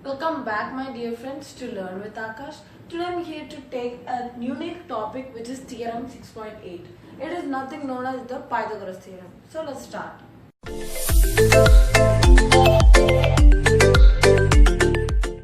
Welcome back, my dear friends, to Learn with Akash. Today I'm here to take a unique topic, which is Theorem 6.8. It is nothing known as the Pythagoras theorem. So let's start.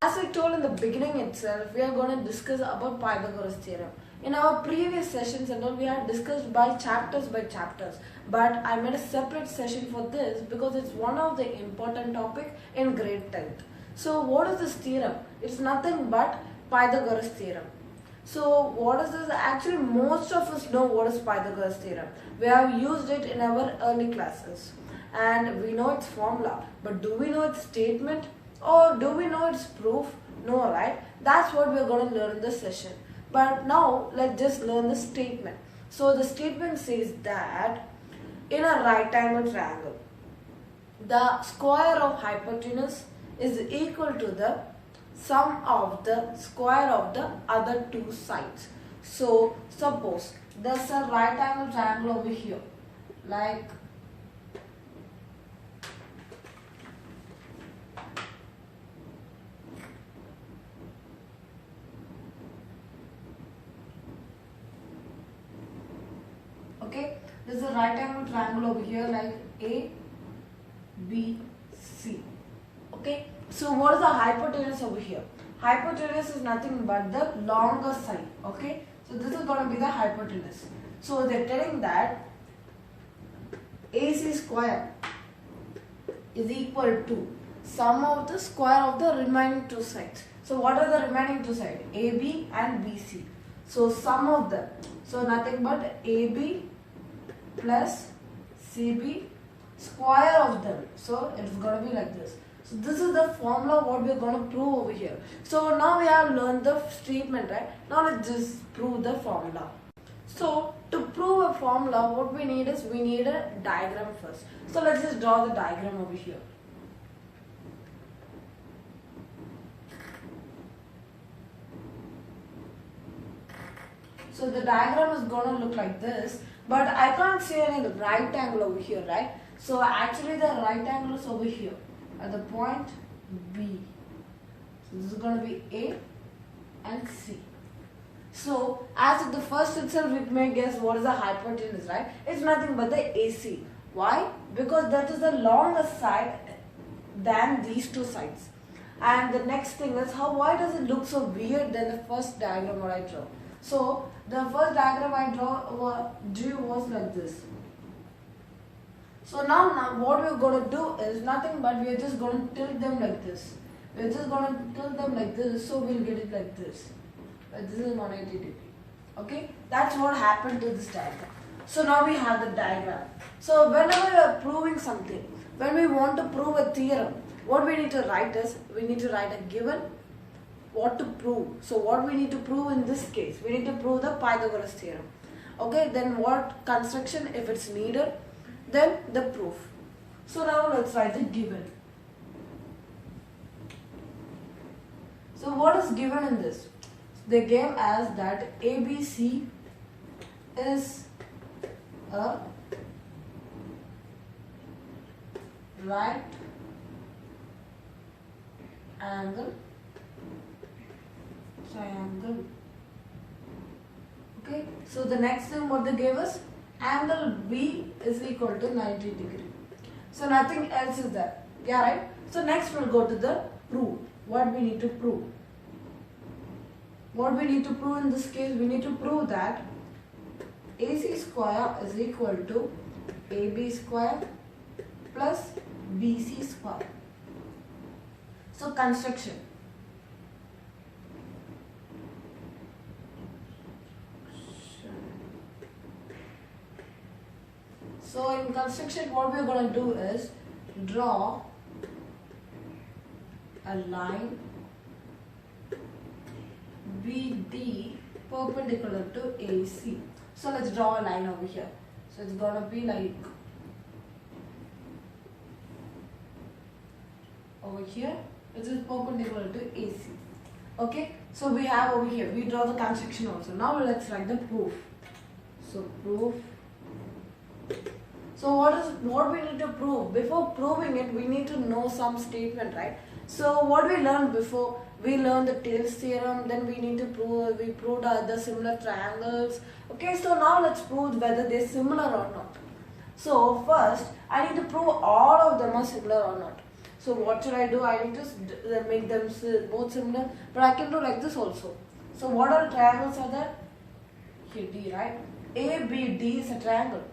As I told in the beginning itself, we are going to discuss about Pythagoras theorem. In our previous sessions and all, we had discussed by chapters, but I made a separate session for this because it's one of the important topic in grade 10th. So what is this theorem? It's nothing but Pythagoras theorem. So what is this? Actually, most of us know what is Pythagoras theorem. We have used it in our early classes and we know its formula, but do we know its statement or do we know its proof? No, right? That's what we're going to learn in this session. But now let's just learn the statement. So the statement says that in a right angle triangle, the square of hypotenuse is equal to the sum of the square of the other two sides. So suppose there's a right angle triangle over here, like okay, there's a right angle triangle over here like A, B, C. Okay, so what is the hypotenuse over here? Hypotenuse is nothing but the longer side. Okay, so this is going to be the hypotenuse. So they're telling that AC square is equal to sum of the square of the remaining two sides. So what are the remaining two sides? AB and BC. So sum of them. So nothing but AB plus CB square of them. So it's going to be like this. So this is the formula what we are going to prove over here. So now we have learned the statement, right? Now let's just prove the formula. So to prove a formula, what we need is we need a diagram first. So let's just draw the diagram over here. So the diagram is going to look like this, but I can't see any right angle over here, right? So actually the right angle is over here at the point B. So this is going to be A and C. So as at the first itself we may guess what is the hypotenuse, right? It's nothing but the AC. Why? Because that is the longer side than these two sides. And the next thing is why does it look so weird than the first diagram what I draw? So the first diagram I drew was like this. So now what we're going to do is nothing but we are just going to tilt them like this. We're just going to tilt them like this, so we'll get it like this. But this is 180 degree. Okay, that's what happened to this diagram. So now we have the diagram. So whenever we are proving something, when we want to prove a theorem, what we need to write is we need to write a given, what to prove. So what we need to prove in this case, we need to prove the Pythagoras theorem. Okay, then what construction if it's needed, then the proof. So now let's write the given. So what is given in this? They gave as that ABC is a right angle triangle. Okay, so the next thing what they gave us, angle B is equal to 90 degree. So nothing else is there. Yeah, right? So next we'll go to the proof. What we need to prove. What we need to prove in this case, we need to prove that AC square is equal to AB square plus BC square. So construction. So in construction what we are going to do is draw a line BD perpendicular to AC. So let's draw a line over here. So it's going to be like over here, which is perpendicular to AC. Okay, so we have over here, we draw the construction also. Now let's write the proof. So proof. So what we need to prove? Before proving it, we need to know some statement, right? So what we learned before, we learned the Taylor's theorem, then we need to prove, we proved other similar triangles. Okay, so now let's prove whether they're similar or not. So first, I need to prove all of them are similar or not. So what should I do? I need to make them both similar, but I can do like this also. So what are triangles are there? Here D, right? ABD is a triangle.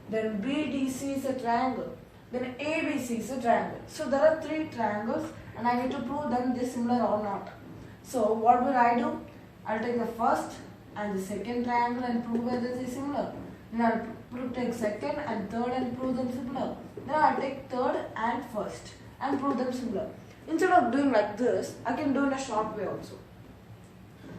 Then BDC is a triangle. Then ABC is a triangle. So there are three triangles and I need to prove them they're similar or not. So what will I do? I'll take the first and the second triangle and prove whether they're similar. Then I'll take second and third and prove them similar. Then I'll take third and first and prove them similar. Instead of doing like this, I can do in a short way also.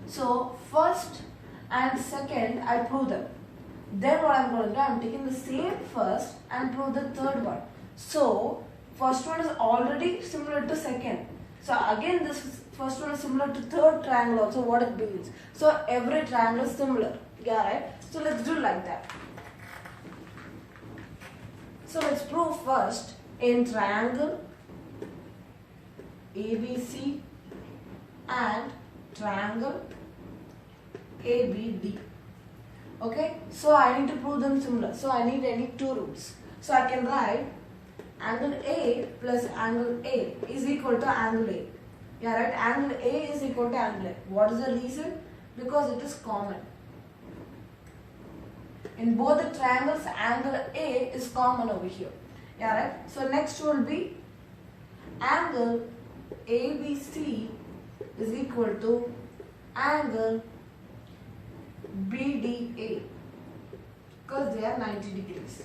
So first and second, I prove them. Then what I'm going to do, I'm taking the same first and prove the third one. So first one is already similar to second. So again this first one is similar to third triangle also, what it means. So every triangle is similar. Yeah, right? So let's do like that. So let's prove first in triangle ABC and triangle ABD. Okay, so I need to prove them similar. So I need any two rules. So I can write angle A plus angle A is equal to angle A. Yeah, right? Angle A is equal to angle A. What is the reason? Because it is common. In both the triangles, angle A is common over here. Yeah, right? So next will be angle ABC is equal to angle BDA because they are 90 degrees.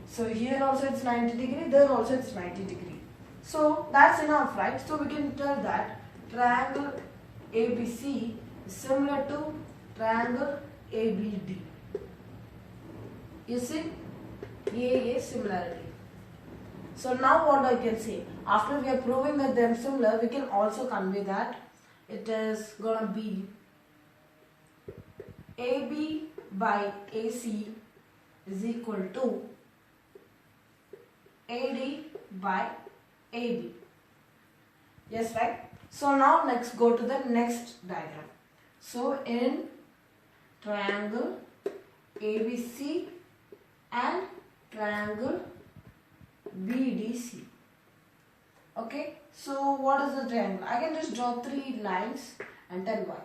So here also it's 90 degree, there also it's 90 degree. So that's enough, right? So we can tell that triangle ABC is similar to triangle ABD. You see? AA similarity. So now what I can say? After we are proving that they are similar, we can also convey that it is gonna be AB by AC is equal to AD by AB. Yes, right? So now let's go to the next diagram. So in triangle ABC and triangle BDC. Okay, so what is the triangle? I can just draw three lines and tell why.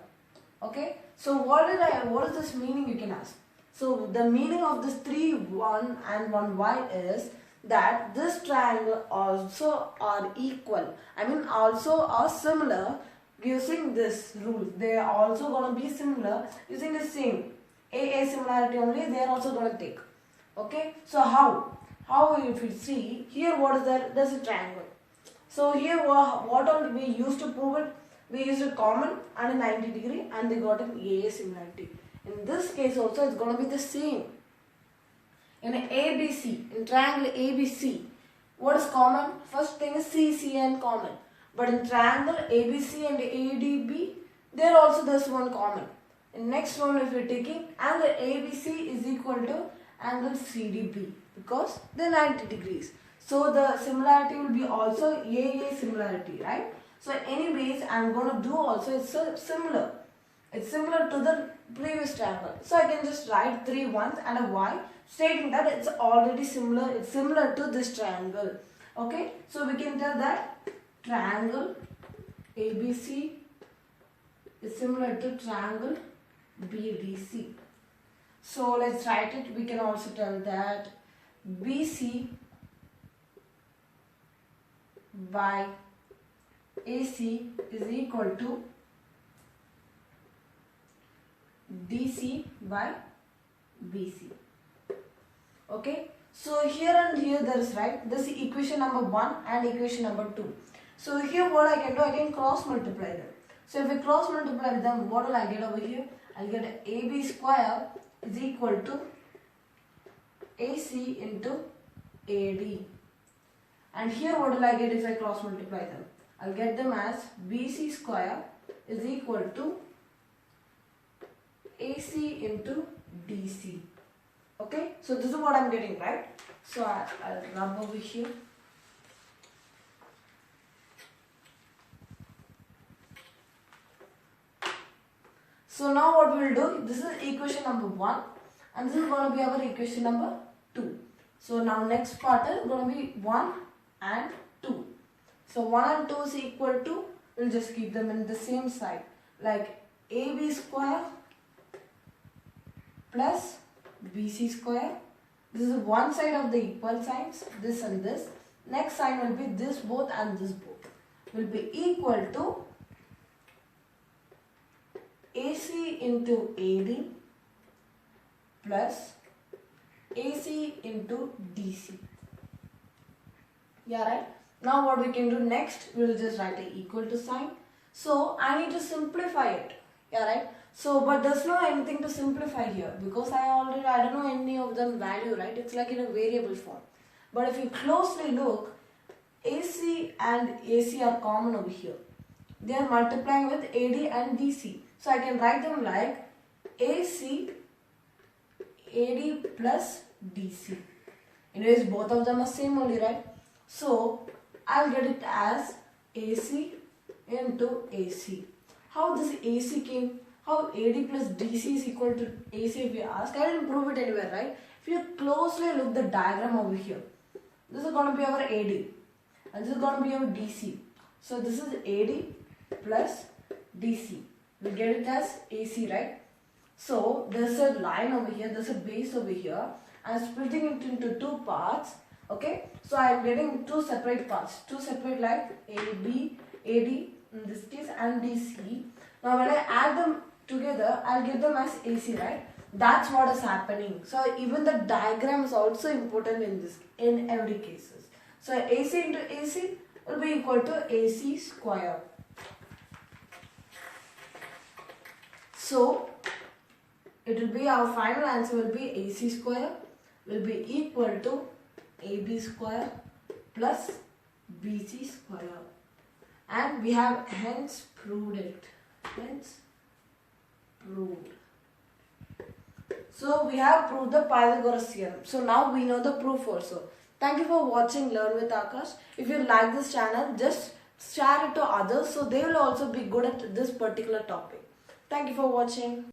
Okay, so what is this meaning, you can ask. So the meaning of this 3, 1 and 1y is that this triangle also are equal. I mean also are similar using this rule. They are also going to be similar using the same AA similarity only. They are also going to take. Okay, so how if you see here, what is there? There's a triangle. So here what all we used to prove it? We used a common and a 90 degree and they got an AA similarity. In this case also it's going to be the same. In ABC, in triangle ABC, what is common? First thing is CCN common. But in triangle ABC and ADB, there also there's one common. In next one, if you're taking angle ABC is equal to angle CDB because they're 90 degrees. So the similarity will be also AA similarity, right? So anyways, I'm going to do also, it's similar. It's similar to the previous triangle. So I can just write 3 1s and a y stating that it's already similar. It's similar to this triangle. Okay. So we can tell that triangle ABC is similar to triangle BDC. So let's write it. We can also tell that BC by AC is equal to DC by BC. Okay, so here and here there is, right, this is equation number 1 and equation number 2. So here what I can do, I can cross multiply them. So if we cross multiply them, what will I get over here? I'll get AB square is equal to AC into AD. And here what will I get if I cross multiply them? I'll get them as BC square is equal to AC into DC. Okay, so this is what I'm getting, right? So I'll rub over here. So now what we will do, this is equation number 1 and this is going to be our equation number 2. So now next part is going to be 1 and 2. So 1 and 2 is equal to, we'll just keep them in the same side, like AB square plus BC square. This is one side of the equal signs, this and this. Next sign will be this both and this both. Will be equal to AC into AD plus AC into DC. Yeah, right? Now what we can do next, we will just write a equal to sign. So I need to simplify it. Yeah, right? So, but there's no anything to simplify here because I don't know any of them value, right? It's like in a variable form. But if you closely look, AC and AC are common over here. They are multiplying with AD and DC. So I can write them like AC AD plus DC. Anyways, both of them are same only, right? So I'll get it as AC into AC. How this AC came? How AD plus DC is equal to AC if you ask? I didn't prove it anywhere, right? If you closely look the diagram over here, this is going to be our AD and this is going to be our DC. So this is AD plus DC. We'll get it as AC, right? So there's a line over here, there's a base over here. I'm splitting it into two parts. Okay, so I'm getting two separate parts, two separate like AB, AD in this case and DC. Now when I add them together, I'll get them as AC, right? That's what is happening. So even the diagram is also important in every cases. So AC into AC will be equal to AC square. So it will be, our final answer will be AC square will be equal to AB square plus BC square. And we have hence proved it. Hence proved. So we have proved the Pythagoras theorem. So now we know the proof also. Thank you for watching Learn with Akash. If you like this channel, just share it to others so they will also be good at this particular topic. Thank you for watching.